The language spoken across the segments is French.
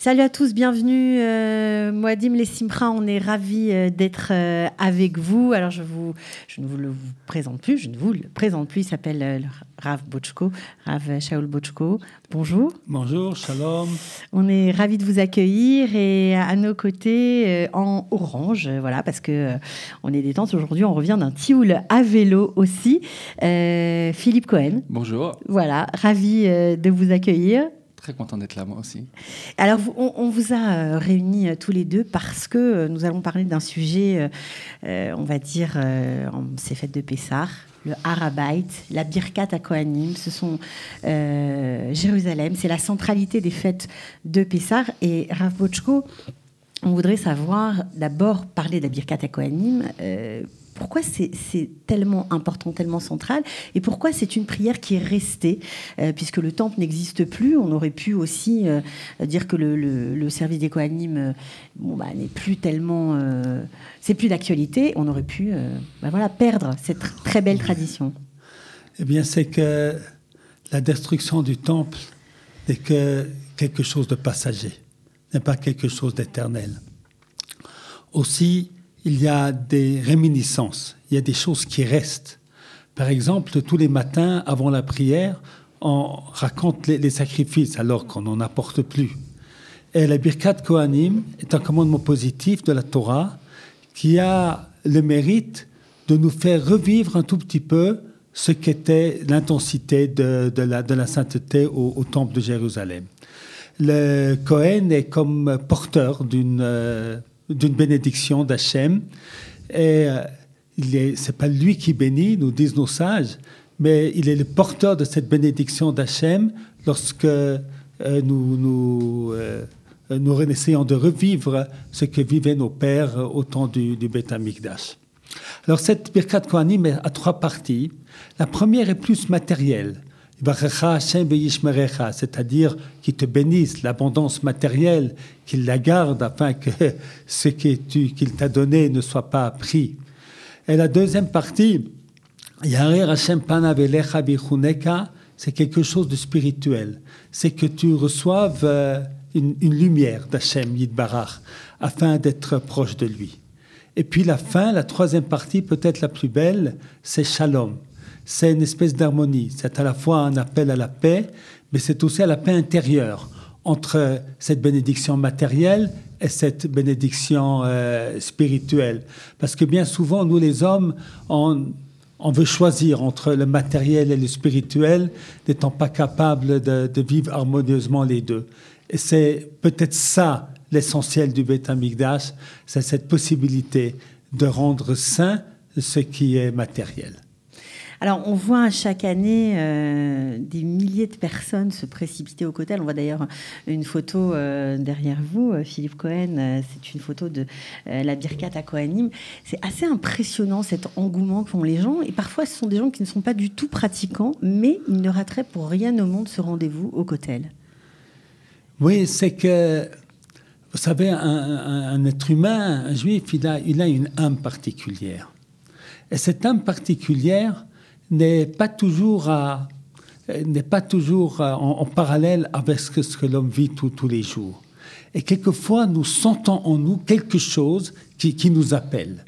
Salut à tous, bienvenue. Moadim les Simcha, on est ravis d'être avec vous. Alors je ne vous le présente plus, il s'appelle Rav Bochko, Rav Shaul Bochko. Bonjour. Bonjour, shalom. On est ravis de vous accueillir et à nos côtés en orange, voilà, parce que on est détente aujourd'hui. On revient d'un tioul à vélo aussi. Philippe Cohen. Bonjour. Voilà, ravi de vous accueillir. Très content d'être là, moi aussi. Alors, on vous a réunis tous les deux parce que nous allons parler d'un sujet, on va dire, ces fêtes de Pessah, le Har HaBayit, la Birkat HaKohanim, ce sont Jérusalem, c'est la centralité des fêtes de Pessah. Et Rav Bochko, on voudrait savoir, d'abord, parler de la Birkat HaKohanim, pourquoi c'est tellement important, tellement central, et pourquoi c'est une prière qui est restée, puisque le temple n'existe plus. On aurait pu aussi dire que le service des Kohanim n'est plus tellement... c'est plus d'actualité. On aurait pu perdre cette très belle tradition. Eh bien, c'est que la destruction du temple n'est que quelque chose de passager, n'est pas quelque chose d'éternel. Aussi, il y a des réminiscences, il y a des choses qui restent. Par exemple, tous les matins, avant la prière, on raconte les sacrifices alors qu'on n'en apporte plus. Et la Birkat Kohanim est un commandement positif de la Torah qui a le mérite de nous faire revivre un tout petit peu ce qu'était l'intensité de la sainteté au temple de Jérusalem. Le Kohen est comme porteur d'une bénédiction d'Hachem. Et c'est pas lui qui bénit, nous disent nos sages, mais il est le porteur de cette bénédiction d'Hachem lorsque nous essayons de revivre ce que vivaient nos pères au temps du Beth Amikdash. Alors cette Birkat Kohanim a trois parties. La première est plus matérielle. C'est-à-dire qu'il te bénisse, l'abondance matérielle, qu'il la garde afin que ce qu'il t'a donné ne soit pas pris. Et la deuxième partie, c'est quelque chose de spirituel. C'est que tu reçoives une lumière d'Hachem Yitbarach afin d'être proche de lui. Et puis la fin, la troisième partie, peut-être la plus belle, c'est Shalom. C'est une espèce d'harmonie. C'est à la fois un appel à la paix, mais c'est aussi à la paix intérieure entre cette bénédiction matérielle et cette bénédiction spirituelle. Parce que bien souvent, nous les hommes, on veut choisir entre le matériel et le spirituel, n'étant pas capable de vivre harmonieusement les deux. Et c'est peut-être ça l'essentiel du Beth Amikdash, c'est cette possibilité de rendre saint ce qui est matériel. Alors, on voit chaque année des milliers de personnes se précipiter au Kotel. On voit d'ailleurs une photo derrière vous, Philippe Cohen. C'est une photo de la Birkat HaKohanim. C'est assez impressionnant cet engouement qu'ont les gens. Et parfois, ce sont des gens qui ne sont pas du tout pratiquants, mais ils ne rateraient pour rien au monde ce rendez-vous au Kotel. Oui, c'est que, vous savez, un être humain, un juif, il a une âme particulière. Et cette âme particulière n'est pas toujours en parallèle avec ce que l'homme vit tous les jours. Et quelquefois, nous sentons en nous quelque chose qui nous appelle.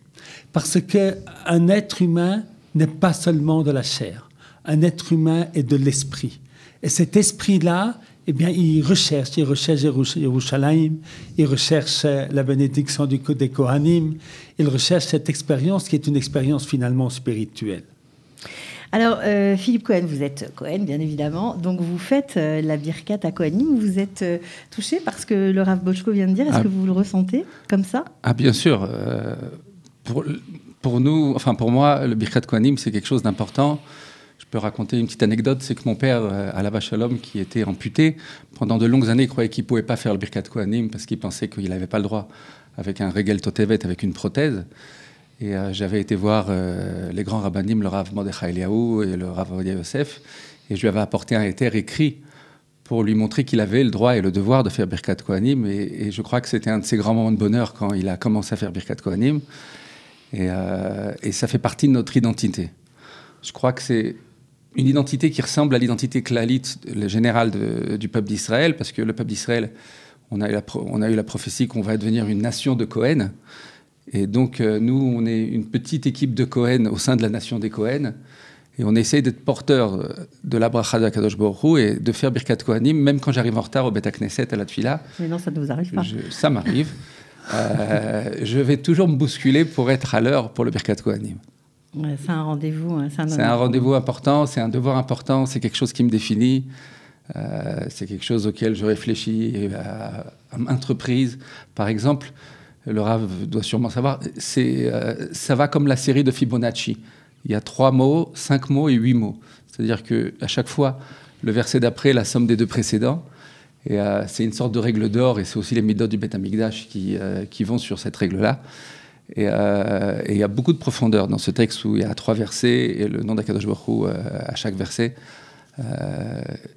Parce qu'un être humain n'est pas seulement de la chair. Un être humain est de l'esprit. Et cet esprit-là, eh bien, il recherche Yerushalayim, il recherche la bénédiction des Kohanim, il recherche cette expérience qui est une expérience finalement spirituelle. Alors, Philippe Cohen, vous êtes Cohen, bien évidemment. Donc, vous faites la Birkat HaKohanim. Vous êtes touché par ce que le Rav Bochko vient de dire. Est-ce que vous le ressentez comme ça ? Ah, bien sûr. Pour nous, enfin pour moi, le Birkat HaKohanim, c'est quelque chose d'important. Je peux raconter une petite anecdote. C'est que mon père, Alav Shalom, qui était amputé, pendant de longues années, il croyait qu'il ne pouvait pas faire le Birkat HaKohanim parce qu'il pensait qu'il n'avait pas le droit avec un Regel Totevet, avec une prothèse. Et j'avais été voir les grands rabbanim, le Rav Mordechai Eliaou et le Rav Ovadia Yosef, et je lui avais apporté un éther écrit pour lui montrer qu'il avait le droit et le devoir de faire Birkat Kohanim. Et je crois que c'était un de ses grands moments de bonheur quand il a commencé à faire Birkat Kohanim. Et ça fait partie de notre identité. Je crois que c'est une identité qui ressemble à l'identité klalite générale du peuple d'Israël, parce que le peuple d'Israël, on a eu la prophétie qu'on va devenir une nation de Cohen. Et donc, nous, on est une petite équipe de Cohen au sein de la nation des Cohen. Et on essaye d'être porteur de la bracha de Kadosh Baruch Hu et de faire Birkat Kohanim, même quand j'arrive en retard au Bet HaKnesset, à la Tfila. Mais non, ça ne vous arrive pas. Ça m'arrive. Je vais toujours me bousculer pour être à l'heure pour le Birkat Kohanim. Ouais, c'est un rendez-vous. C'est un rendez-vous important, c'est un devoir important, c'est quelque chose qui me définit. C'est quelque chose auquel je réfléchis à maintes reprises. Par exemple, le Rav doit sûrement savoir, ça va comme la série de Fibonacci. Il y a 3 mots, 5 mots et 8 mots. C'est-à-dire qu'à chaque fois, le verset d'après est la somme des 2 précédents. Et c'est une sorte de règle d'or, et c'est aussi les midot du Beth Amikdash qui vont sur cette règle-là. Et il y a beaucoup de profondeur dans ce texte où il y a 3 versets et le nom d'Akadosh Baruch Hu à chaque verset.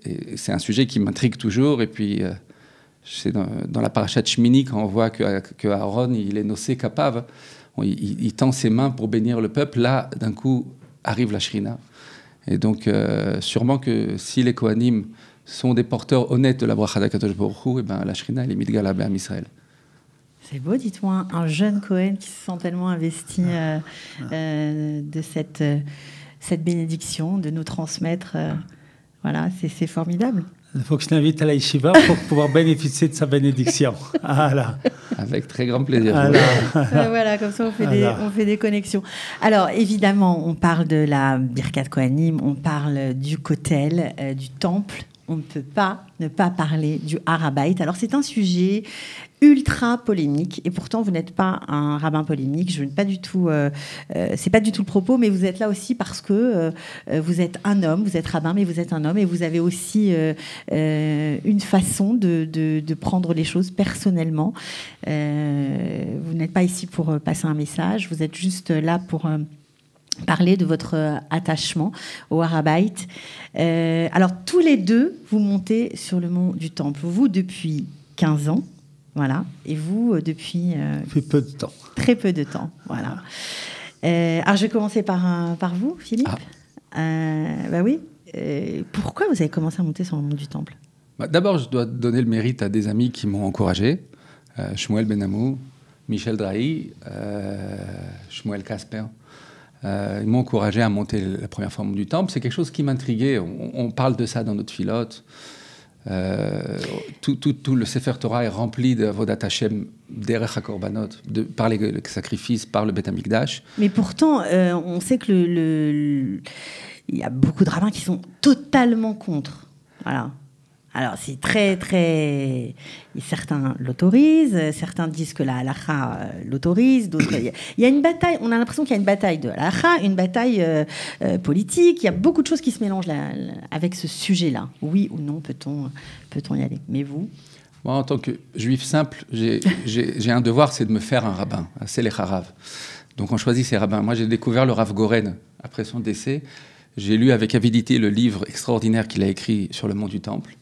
Et c'est un sujet qui m'intrigue toujours. Et puis, c'est dans la parashat Shmini, quand on voit que Aaron, il est nocé capable, il tend ses mains pour bénir le peuple. Là, d'un coup, arrive la Shrina. Et donc, sûrement que si les Kohanim sont des porteurs honnêtes de la bracha d'Akadosh Baruch Hu, et ben, la Shrina, elle est mitgala be'am Israël. C'est beau, dites-moi, un jeune Cohen qui se sent tellement investi de cette bénédiction, de nous transmettre. Voilà, c'est formidable. Il faut que je t'invite à la yeshiva pour pouvoir bénéficier de sa bénédiction. Voilà. Avec très grand plaisir. Voilà, comme ça on fait des connexions. Alors évidemment, on parle de la Birkat Kohanim, on parle du Kotel, du temple. On ne peut pas ne pas parler du Har HaBayit. Alors c'est un sujet ultra polémique et pourtant vous n'êtes pas un rabbin polémique. Je ne pas du tout, c'est pas du tout le propos, mais vous êtes là aussi parce que vous êtes un homme, vous êtes rabbin, mais vous êtes un homme et vous avez aussi une façon de prendre les choses personnellement. Vous n'êtes pas ici pour passer un message, vous êtes juste là pour parler de votre attachement au Har HaBayit. Alors, tous les deux, vous montez sur le mont du Temple. Vous, depuis 15 ans, voilà. Et vous, depuis peu de temps. Très peu de temps, voilà. Alors, je vais commencer par vous, Philippe. Bah oui. Pourquoi vous avez commencé à monter sur le mont du Temple ? D'abord, je dois donner le mérite à des amis qui m'ont encouragé. Shmuel Benamou, Michel Drahi, Shmuel Casper. Ils m'ont encouragé à monter la première fois au mont du Temple. C'est quelque chose qui m'intriguait. On parle de ça dans notre filote. Tout le Sefer Torah est rempli de Avodat Hashem, derech HaKorbanot, par les sacrifices, par le Beth Amikdash. Mais pourtant, on sait que il y a beaucoup de rabbins qui sont totalement contre. Voilà. Alors, c'est très, très... Certains l'autorisent, certains disent que la halakha l'autorise, d'autres... Il y a une bataille, on a l'impression qu'il y a une bataille de halakha, une bataille politique, il y a beaucoup de choses qui se mélangent là, avec ce sujet-là. Oui ou non, peut-on y aller ? Mais vous ? Moi, en tant que juif simple, j'ai un devoir, c'est de me faire un rabbin, c'est les harav. Donc, on choisit ces rabbins. Moi, j'ai découvert le Rav Goren après son décès. J'ai lu avec avidité le livre extraordinaire qu'il a écrit sur le mont du Temple.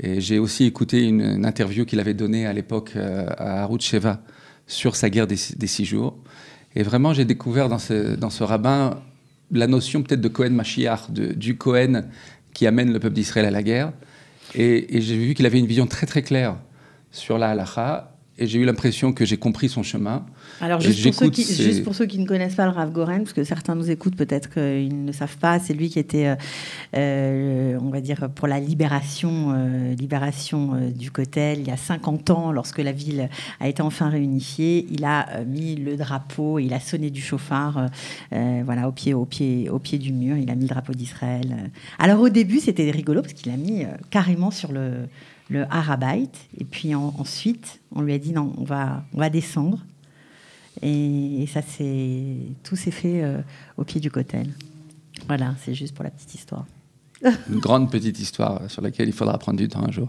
Et j'ai aussi écouté une interview qu'il avait donnée à l'époque à Arutz Sheva sur sa guerre des 6 jours. Et vraiment, j'ai découvert dans ce rabbin la notion peut-être de Cohen Mashiach, du Cohen qui amène le peuple d'Israël à la guerre. Et j'ai vu qu'il avait une vision très très claire sur la halakha. Et j'ai eu l'impression que j'ai compris son chemin. Alors, juste pour ceux qui ne connaissent pas le Rav Goren, parce que certains nous écoutent, peut-être qu'ils ne savent pas, c'est lui qui était, on va dire, pour la libération du Kotel, il y a 50 ans, lorsque la ville a été enfin réunifiée. Il a mis le drapeau, il a sonné du chauffard, voilà, au pied du mur, il a mis le drapeau d'Israël. Alors, au début, c'était rigolo, parce qu'il a mis carrément sur le Har HaBayit, et puis ensuite on lui a dit non, on va descendre, et ça tout s'est fait au pied du Kotel. Voilà, c'est juste pour la petite histoire. Une grande petite histoire sur laquelle il faudra prendre du temps un jour.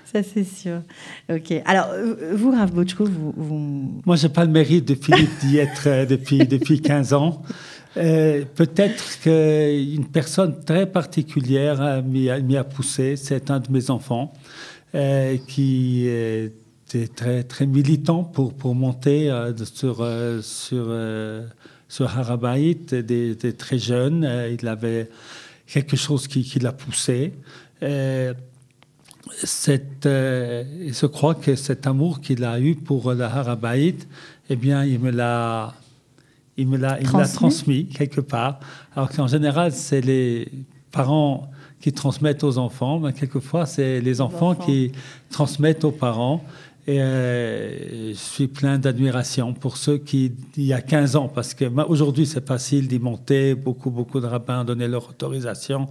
Ça c'est sûr. Ok. Alors vous, Rav Botchko, vous... Moi, j'ai pas le mérite de Philippe d'y être depuis 15 ans. Peut-être qu'une personne très particulière m'y a poussé. C'est un de mes enfants qui était très, très militant pour monter sur Har HaBayit. Des très jeune. Il avait quelque chose qui l'a poussé. je crois que cet amour qu'il a eu pour le Har HaBayit, eh bien, il me l'a transmis quelque part. Alors qu'en général, c'est les parents qui transmettent aux enfants, mais quelquefois, c'est les enfants qui transmettent aux parents. Et je suis plein d'admiration pour ceux qui, il y a 15 ans, parce qu'aujourd'hui, c'est facile d'y monter, beaucoup de rabbins ont donné leur autorisation,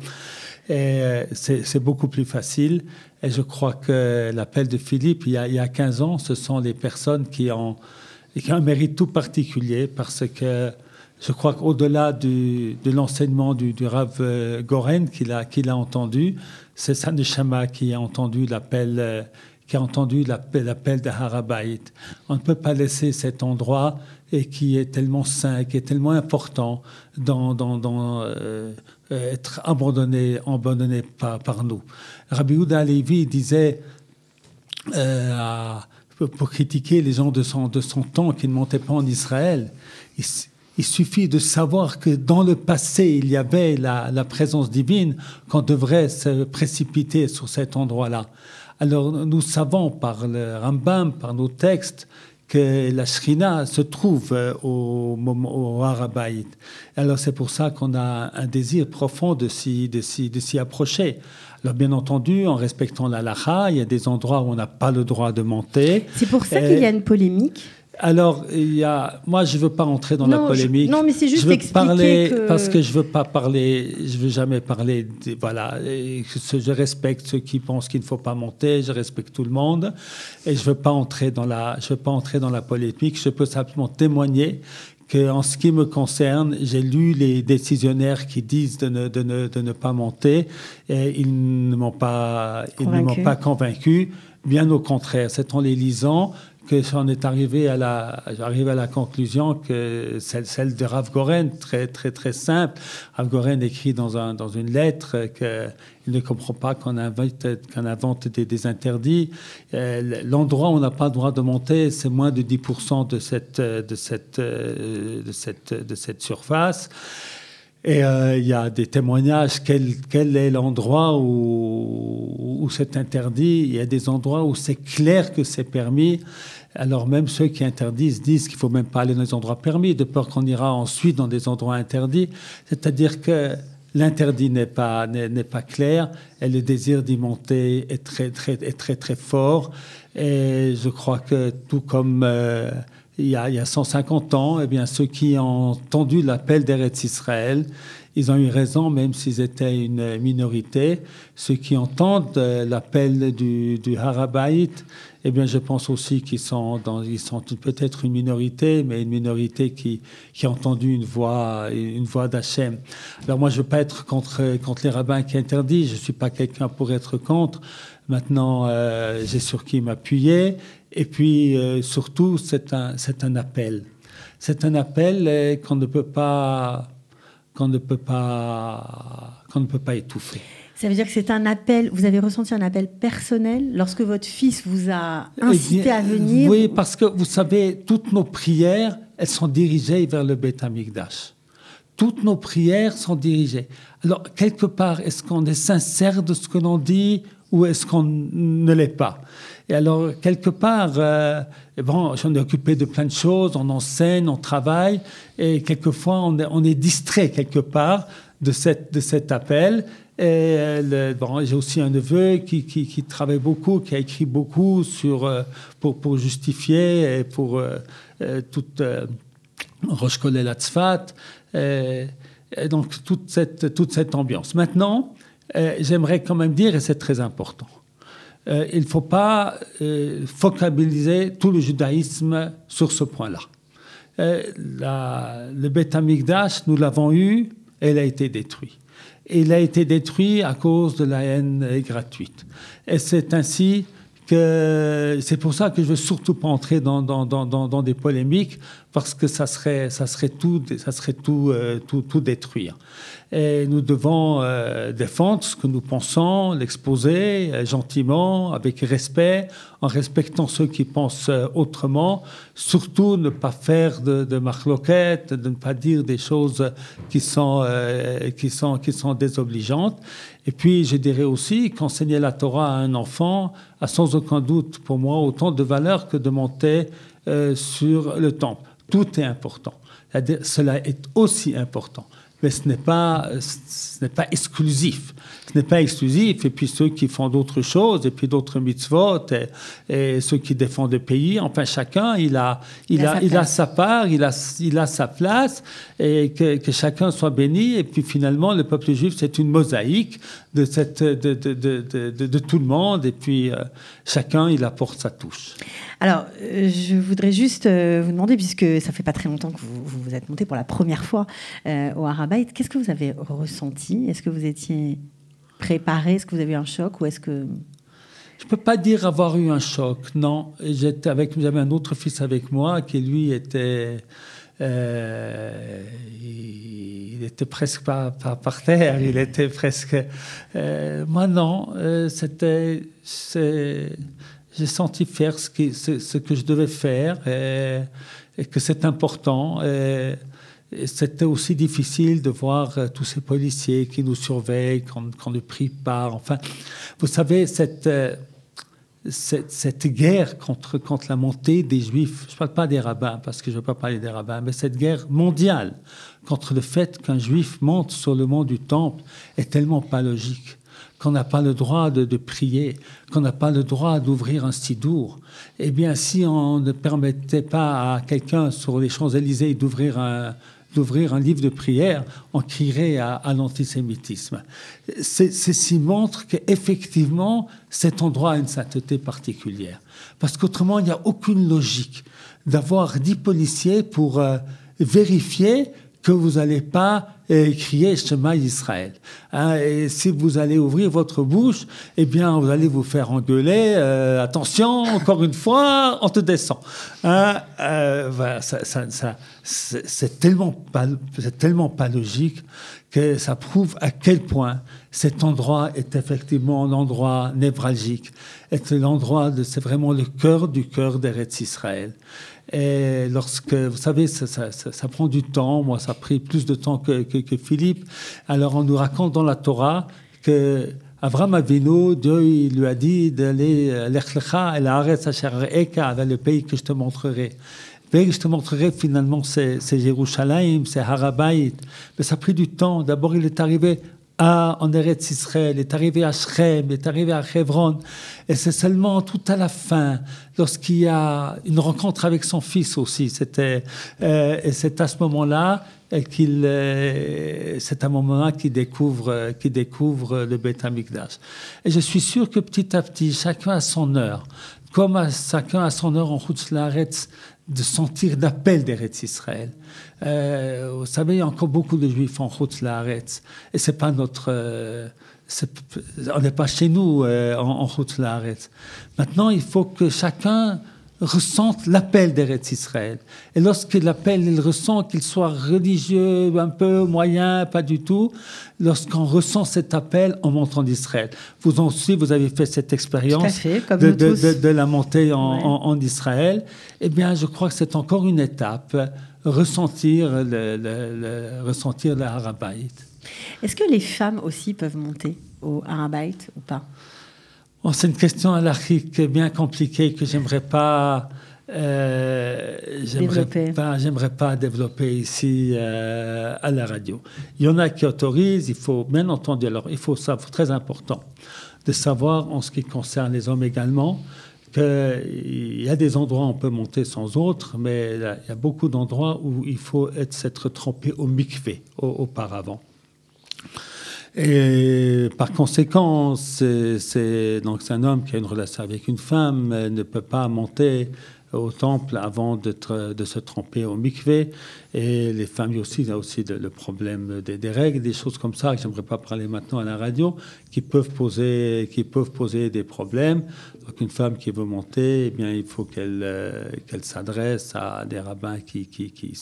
et c'est beaucoup plus facile. Et je crois que l'appel de Philippe, il y a 15 ans, ce sont les personnes qui ont un mérite tout particulier, parce que je crois qu'au-delà de l'enseignement du Rav Goren qu'il a entendu, c'est sa neshama qui a entendu l'appel de Har HaBayit. On ne peut pas laisser cet endroit et qui est tellement saint, qui est tellement important être abandonné par nous. Rabbi Yehuda Halevi disait pour critiquer les gens de son temps qui ne montaient pas en Israël, il suffit de savoir que dans le passé, il y avait la présence divine, qu'on devrait se précipiter sur cet endroit-là. Alors, nous savons par le Rambam, par nos textes, que la Shrina se trouve au Har HaBayit. Alors, c'est pour ça qu'on a un désir profond de s'y approcher. Alors, bien entendu, en respectant la halakha, il y a des endroits où on n'a pas le droit de monter. C'est pour ça qu'il y a une polémique. Alors, moi, je ne veux pas entrer dans la polémique. Non, mais c'est juste expliquer parce que je ne veux jamais parler. Voilà, je respecte ceux qui pensent qu'il ne faut pas monter, je respecte tout le monde, et je ne veux pas entrer dans la polémique. Je peux simplement témoigner qu'en ce qui me concerne, j'ai lu les décisionnaires qui disent de ne pas monter, et ils ne m'ont pas convaincu. Bien au contraire, c'est en les lisant que j'en est arrivé à la conclusion que celle de Rav Goren, très, très, très simple. Rav Goren écrit dans une lettre qu'il ne comprend pas qu'on invente des interdits. L'endroit où on n'a pas le droit de monter, c'est moins de 10% de cette surface. Et il y a des témoignages, quel est l'endroit où c'est interdit. Il y a des endroits où c'est clair que c'est permis. Alors même ceux qui interdisent disent qu'il ne faut même pas aller dans les endroits permis, de peur qu'on ira ensuite dans des endroits interdits. C'est-à-dire que l'interdit n'est pas clair et le désir d'y monter est très, très, très, très fort. Et je crois que tout comme il y a 150 ans, eh bien, ceux qui ont entendu l'appel d'Eretz Israël, ils ont eu raison, même s'ils étaient une minorité. Ceux qui entendent l'appel du Har HaBayit, eh bien, je pense aussi qu'ils sont peut-être une minorité, mais une minorité qui a entendu une voix d'Hachem. Alors moi, je ne veux pas être contre les rabbins qui interdisent. Je ne suis pas quelqu'un pour être contre. Maintenant, j'ai sur qui m'appuyer. Et puis, surtout, c'est un appel. C'est un appel qu'on ne peut pas étouffer. Ça veut dire que c'est un appel, vous avez ressenti un appel personnel lorsque votre fils vous a incité à venir? Oui, parce que vous savez, toutes nos prières, elles sont dirigées vers le Beit HaMikdash. Toutes nos prières sont dirigées. Alors, quelque part, est-ce qu'on est sincère de ce que l'on dit ou est-ce qu'on ne l'est pas? Et alors, quelque part, j'en ai occupé de plein de choses, on enseigne, on travaille, et quelquefois, on est distrait quelque part de cet appel. Et j'ai aussi un neveu qui travaille beaucoup, qui a écrit beaucoup pour justifier et pour toute Rosh Kolel Hatzfat, et donc toute cette ambiance. Maintenant, j'aimerais quand même dire, et c'est très important, il ne faut pas focaliser tout le judaïsme sur ce point-là. Le Beit HaMikdash, nous l'avons eu, et il a été détruit. Et il a été détruit à cause de la haine gratuite. Et c'est ainsi que c'est pour ça que je veux surtout pas entrer dans des polémiques, parce que ça serait tout détruire. Et nous devons défendre ce que nous pensons, l'exposer gentiment, avec respect, en respectant ceux qui pensent autrement. Surtout ne pas faire de marloquettes, de ne pas dire des choses qui sont désobligeantes. Et puis, je dirais aussi qu'enseigner la Torah à un enfant a sans aucun doute, pour moi, autant de valeur que de monter sur le temple. Tout est important. C'est-à-dire, cela est aussi important. Mais ce n'est pas exclusif. Ce n'est pas exclusif. Et puis ceux qui font d'autres choses, et puis d'autres mitzvot, et ceux qui défendent le pays, enfin chacun, il a sa part, il a sa place, et que chacun soit béni. Et puis finalement, le peuple juif, c'est une mosaïque de tout le monde. Et puis chacun, il apporte sa touche. Alors, je voudrais juste vous demander, puisque ça fait pas très longtemps que vous vous êtes monté pour la première fois au Har-Habayit, qu'est-ce que vous avez ressenti? Est-ce que vous étiez préparé? Est-ce que vous avez eu un choc? Ou est-ce que... Je ne peux pas dire avoir eu un choc, non. J'avais un autre fils avec moi qui, lui, était... il était presque pas par terre, il était presque... moi, non. J'ai senti faire ce que je devais faire et que c'est important. Et c'était aussi difficile de voir tous ces policiers qui nous surveillent quand le prix part. Enfin, vous savez, cette guerre contre la montée des Juifs, je ne parle pas des rabbins, parce que je ne veux pas parler des rabbins, mais cette guerre mondiale contre le fait qu'un Juif monte sur le mont du Temple est tellement pas logique. Qu'on n'a pas le droit de prier, qu'on n'a pas le droit d'ouvrir un sidour. Eh bien, si on ne permettait pas à quelqu'un sur les Champs-Élysées d'ouvrir un livre de prière, on crierait à l'antisémitisme. Ceci montre qu'effectivement, cet endroit a une sainteté particulière. Parce qu'autrement, il n'y a aucune logique d'avoir 10 policiers pour vérifier que vous n'allez pas crier Shema Israël. Et si vous allez ouvrir votre bouche, eh bien, vous allez vous faire engueuler. Attention, encore une fois, on te descend. Voilà, c'est tellement pas logique que ça prouve à quel point cet endroit est effectivement un endroit névralgique. C'est vraiment le cœur du cœur d'Eretz Israël. Et lorsque, vous savez, ça prend du temps. Moi, ça a pris plus de temps que Philippe. Alors, on nous raconte dans la Torah que Avraham Avinu, Dieu, il lui a dit d'aller Lech Lecha el haaretz asher areeka, vers le pays que je te montrerai. Le pays que je te montrerai, finalement, c'est Jérusalem, c'est Har-Habayit. Mais ça a pris du temps. D'abord, il est arrivé en Eretz Israël, est arrivé à Shrem, est arrivé à Hebron, et c'est seulement tout à la fin, lorsqu'il y a une rencontre avec son fils aussi, et c'est à ce moment-là qu'il découvre le Beth Amikdash. Et je suis sûr que petit à petit, chacun a son heure, comme chacun a son heure en Chutz Laaretz, de sentir d'appel d'Eretz Israël. Vous savez, il y a encore beaucoup de Juifs en Chutz Laaretz. Et c'est pas on n'est pas chez nous en Chutz Laaretz. Maintenant, il faut que chacun ressente l'appel d'Eretz Israël. Et lorsque l'appel, il ressent, qu'il soit religieux, un peu moyen, pas du tout, lorsqu'on ressent cet appel, on monte en Israël. Vous aussi, vous avez fait cette expérience de la montée en Israël. Eh bien, je crois que c'est encore une étape, ressentir le Har-Habayit. Est-ce que les femmes aussi peuvent monter au Har-Habayit ou pas? Bon, c'est une question halakhique bien compliquée que j'aimerais pas développer ici à la radio. Il y en a qui autorisent, il faut bien entendu, alors il faut savoir, très important, de savoir en ce qui concerne les hommes également, qu'il y a des endroits où on peut monter sans autres, mais il y a beaucoup d'endroits où il faut s'être trempé au mikvé auparavant. Et par conséquent, c'est un homme qui a une relation avec une femme, ne peut pas monter au temple avant de se tremper au mikvé. Et les femmes aussi, il y a aussi le problème des règles, des choses comme ça, que je n'aimerais pas parler maintenant à la radio, qui peuvent poser des problèmes. Donc une femme qui veut monter, eh bien, il faut qu'elle s'adresse à des rabbins qui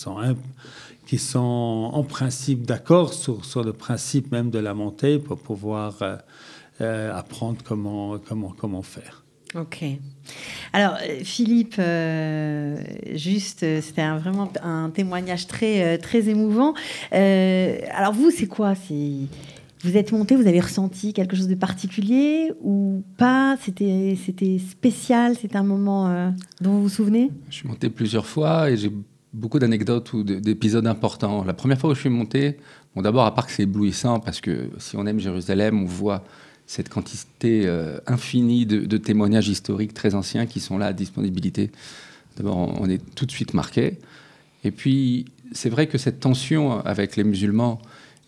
sont en principe d'accord sur le principe même de la montée pour pouvoir apprendre comment faire. Ok. Alors, Philippe, c'était vraiment un témoignage très, très émouvant. Alors, vous, c'est quoi? Vous êtes monté, vous avez ressenti quelque chose de particulier ou pas? C'était spécial? C'était un moment dont vous vous souvenez? Je suis monté plusieurs fois et j'ai beaucoup d'anecdotes ou d'épisodes importants. La première fois où je suis monté, bon, d'abord, à part que c'est éblouissant, parce que si on aime Jérusalem, on voit cette quantité infinie de témoignages historiques très anciens qui sont là à disponibilité. D'abord, on est tout de suite marqué. Et puis, c'est vrai que cette tension avec les musulmans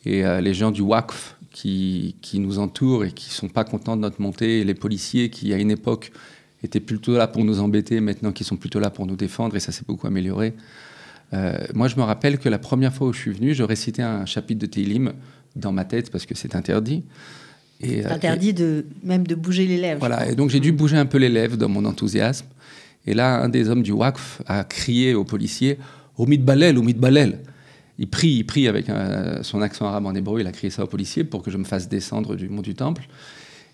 et les gens du Waqf qui nous entourent et qui ne sont pas contents de notre montée, et les policiers qui, à une époque, étaient plutôt là pour nous embêter, maintenant qui sont plutôt là pour nous défendre, et ça s'est beaucoup amélioré. Moi, je me rappelle que la première fois où je suis venu, je récitais un chapitre de Tehillim dans ma tête, parce que c'est interdit. C'est interdit même de bouger les lèvres. Voilà, et donc j'ai dû bouger un peu les lèvres dans mon enthousiasme. Et là, un des hommes du Waqf a crié aux policiers « Omid Balel, Omid Balel !» Il prie avec son accent arabe en hébreu, il a crié ça aux policiers pour que je me fasse descendre du mont du Temple.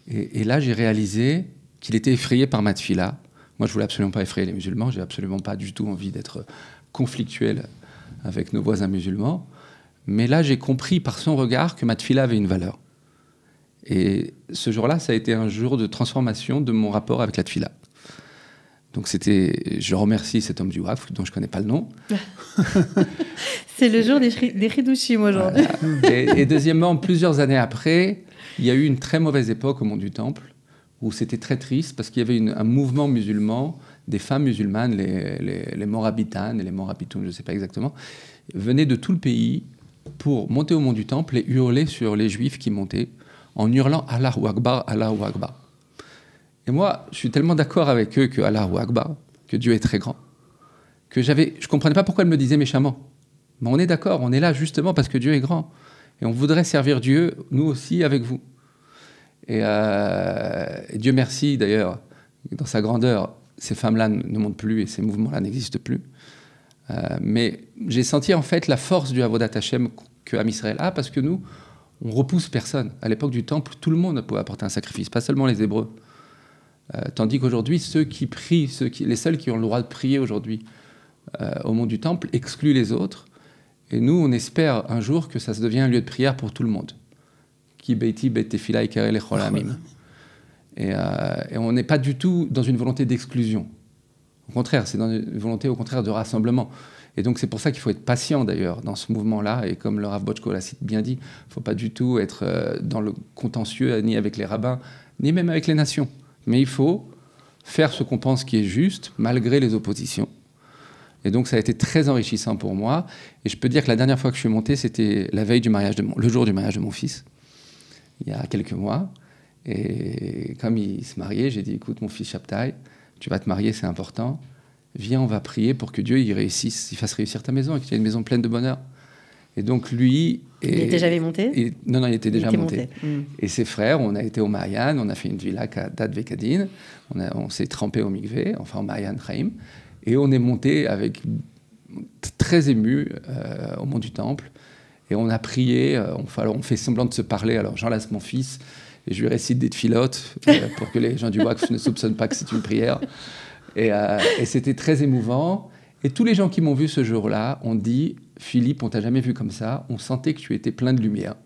Et là, j'ai réalisé qu'il était effrayé par ma tfila. Moi, je voulais absolument pas effrayer les musulmans, j'ai absolument pas du tout envie d'être conflictuel avec nos voisins musulmans. Mais là, j'ai compris par son regard que ma tfila avait une valeur. Et ce jour-là, ça a été un jour de transformation de mon rapport avec la tfila. Donc je remercie cet homme du Waqf, dont je ne connais pas le nom. C'est le jour des Chidushim aujourd'hui. Voilà. Et deuxièmement, plusieurs années après, il y a eu une très mauvaise époque au Mont du Temple, où c'était très triste, parce qu'il y avait un mouvement musulman, des femmes musulmanes, les Morabitanes et les Morabitoun, je ne sais pas exactement, venaient de tout le pays pour monter au Mont du Temple et hurler sur les Juifs qui montaient, en hurlant « Allahu Akbar, Allahu Akbar ». Et moi, je suis tellement d'accord avec eux que Allahu Akbar, que Dieu est très grand, que je ne comprenais pas pourquoi ils me disaient méchamment. Mais on est d'accord, on est là justement parce que Dieu est grand. Et on voudrait servir Dieu, nous aussi, avec vous. Et Dieu merci, d'ailleurs, dans sa grandeur, ces femmes-là ne montent plus et ces mouvements-là n'existent plus. Mais j'ai senti en fait la force du Avodat Hashem que Am Israël a, parce que nous, on repousse personne. À l'époque du Temple, tout le monde pouvait apporter un sacrifice, pas seulement les Hébreux. Tandis qu'aujourd'hui, ceux qui prient, les seuls qui ont le droit de prier aujourd'hui au Mont du Temple, excluent les autres. Et nous, on espère un jour que ça se devient un lieu de prière pour tout le monde. Ki beiti bet tefila ikarei lechol ha'amim. Et on n'est pas du tout dans une volonté d'exclusion. Au contraire, c'est dans une volonté au contraire de rassemblement. Et donc c'est pour ça qu'il faut être patient d'ailleurs dans ce mouvement-là. Et comme le Rav Botchko l'a bien dit, il ne faut pas du tout être dans le contentieux ni avec les rabbins, ni même avec les nations. Mais il faut faire ce qu'on pense qui est juste, malgré les oppositions. Et donc ça a été très enrichissant pour moi. Et je peux dire que la dernière fois que je suis monté, c'était la veille du mariage le jour du mariage de mon fils, il y a quelques mois. Et comme il se mariait, j'ai dit, écoute mon fils Shabtai, tu vas te marier, c'est important. Viens, on va prier pour que Dieu il fasse réussir ta maison et que tu aies une maison pleine de bonheur. Et donc lui... Il était jamais monté? Non, il était déjà monté. Et ses frères, on a été au Marianne, on a fait une villa à Dad Vekadin, on s'est trempé au Mikvé, enfin au Marianne Chaim, et on est monté avec très ému au Mont du Temple, et on a prié, on fait semblant de se parler, alors j'enlace mon fils, et je lui récite des tfilotes pour que les gens du Waqf ne soupçonnent pas que c'est une prière. Et c'était très émouvant. Et tous les gens qui m'ont vu ce jour-là ont dit « Philippe, on t'a jamais vu comme ça, on sentait que tu étais plein de lumière. »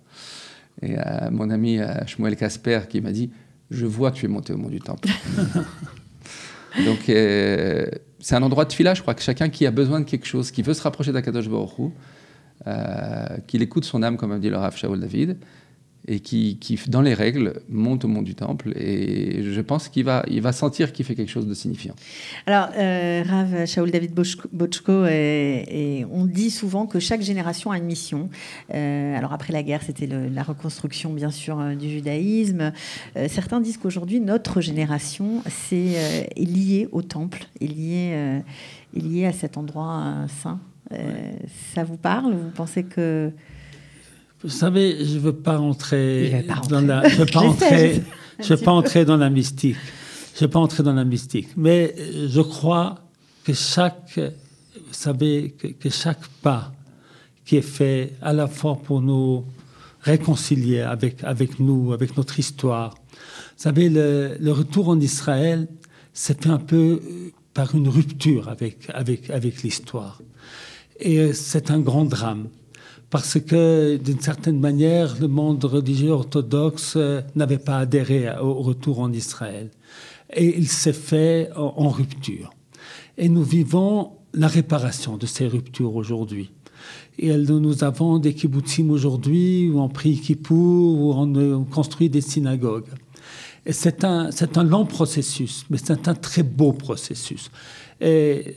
Et mon ami Shmuel Casper qui m'a dit « Je vois que tu es monté au Mont du Temple. » Donc c'est un endroit de tfila, je crois que chacun qui a besoin de quelque chose, qui veut se rapprocher d'Akadosh Baruch Hu, qu'il écoute son âme, comme a dit le Rav Shaul David, et qui, dans les règles, monte au mont du Temple. Et je pense qu'il va sentir qu'il fait quelque chose de signifiant. Alors, Rav Shaul David Bochko, et on dit souvent que chaque génération a une mission. Alors, après la guerre, c'était la reconstruction, bien sûr, du judaïsme. Certains disent qu'aujourd'hui, notre génération est liée au Temple, est liée à cet endroit saint. Ça vous parle? Vous pensez que... Vous savez, je ne veux pas entrer dans la mystique. Je ne veux pas entrer dans la mystique. Mais je crois que chaque pas qui est fait à la fois pour nous réconcilier avec nous, avec notre histoire. Vous savez, le retour en Israël s'est fait un peu par une rupture avec l'histoire. Et c'est un grand drame. Parce que, d'une certaine manière, le monde religieux orthodoxe n'avait pas adhéré au retour en Israël. Et il s'est fait en rupture. Et nous vivons la réparation de ces ruptures aujourd'hui. Et nous avons des kibbutzim aujourd'hui où on prie Kippour, où on construit des synagogues. Et c'est un long processus, mais c'est un très beau processus. Et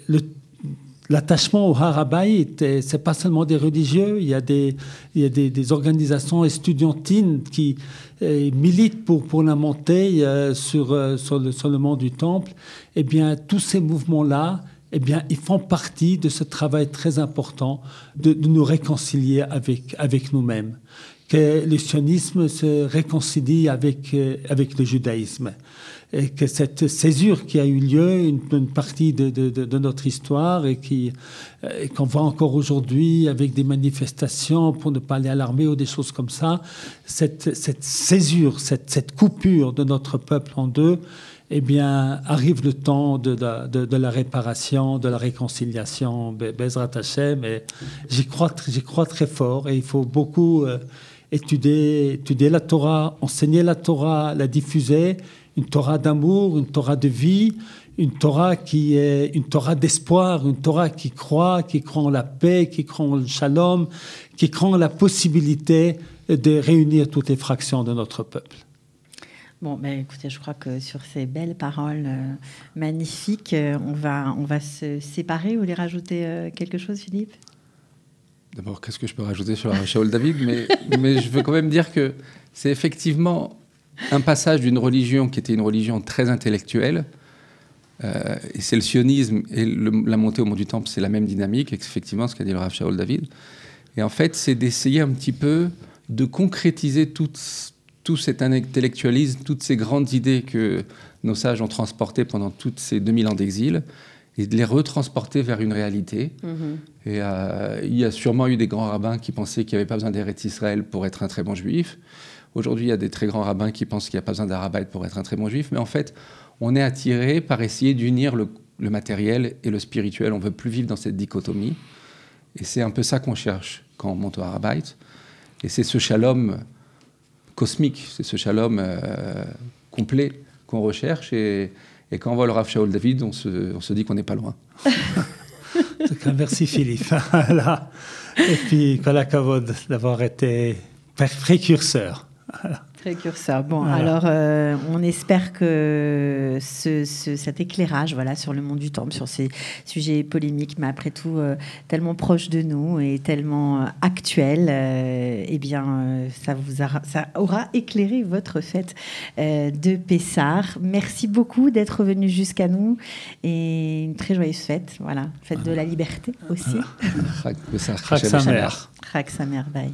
l'attachement au Har HaBayit, c'est pas seulement des religieux, il y a des organisations estudiantines qui militent pour la montée sur le mont du Temple. Eh bien, tous ces mouvements-là, eh bien, ils font partie de ce travail très important de nous réconcilier avec nous-mêmes. Que le sionisme se réconcilie avec le judaïsme. Et que cette césure qui a eu lieu, une partie de notre histoire, et qu'on voit encore aujourd'hui avec des manifestations pour ne pas aller à l'armée ou des choses comme ça, cette césure, cette coupure de notre peuple en deux, eh bien, arrive le temps de la réparation, de la réconciliation, Bezrat Hashem, et j'y crois très fort, et il faut beaucoup étudier la Torah, enseigner la Torah, la diffuser, une Torah d'amour, une Torah de vie, une Torah qui est une Torah d'espoir, une Torah qui croit en la paix, qui croit en le shalom, qui croit en la possibilité de réunir toutes les fractions de notre peuple. Bon, ben écoutez, je crois que sur ces belles paroles magnifiques, on va se séparer. Vous voulez rajouter quelque chose, Philippe? D'abord, qu'est-ce que je peux rajouter sur Rav Shaul David, mais je veux quand même dire que c'est effectivement un passage d'une religion qui était une religion très intellectuelle, et c'est le sionisme et la montée au mont du Temple, c'est la même dynamique, effectivement, ce qu'a dit le Rav Shaul David. Et en fait, c'est d'essayer un petit peu de concrétiser tout cet intellectualisme, toutes ces grandes idées que nos sages ont transportées pendant toutes ces 2000 ans d'exil, et de les retransporter vers une réalité. Et il y a sûrement eu des grands rabbins qui pensaient qu'il n'y avait pas besoin d'Eretz Israël pour être un très bon juif. Aujourd'hui, il y a des très grands rabbins qui pensent qu'il n'y a pas besoin d'Har HaBayit pour être un très bon juif. Mais en fait, on est attiré par essayer d'unir le matériel et le spirituel. On ne veut plus vivre dans cette dichotomie. Et c'est un peu ça qu'on cherche quand on monte au Har HaBayit. Et c'est ce shalom cosmique, c'est ce shalom complet qu'on recherche. Et quand on voit le Rav Shaul David, on se dit qu'on n'est pas loin. Merci Philippe. Et puis, kol hakavod d'avoir été précurseur. Précurseur. Bon, alors, on espère que cet éclairage, sur le monde du Temple, sur ces sujets polémiques, mais après tout tellement proches de nous et tellement actuels, ça aura éclairé votre fête de Pessah. Merci beaucoup d'être venu jusqu'à nous et une très joyeuse fête. Voilà, fête de la liberté aussi. Chag Samer. Chag Samer, bye.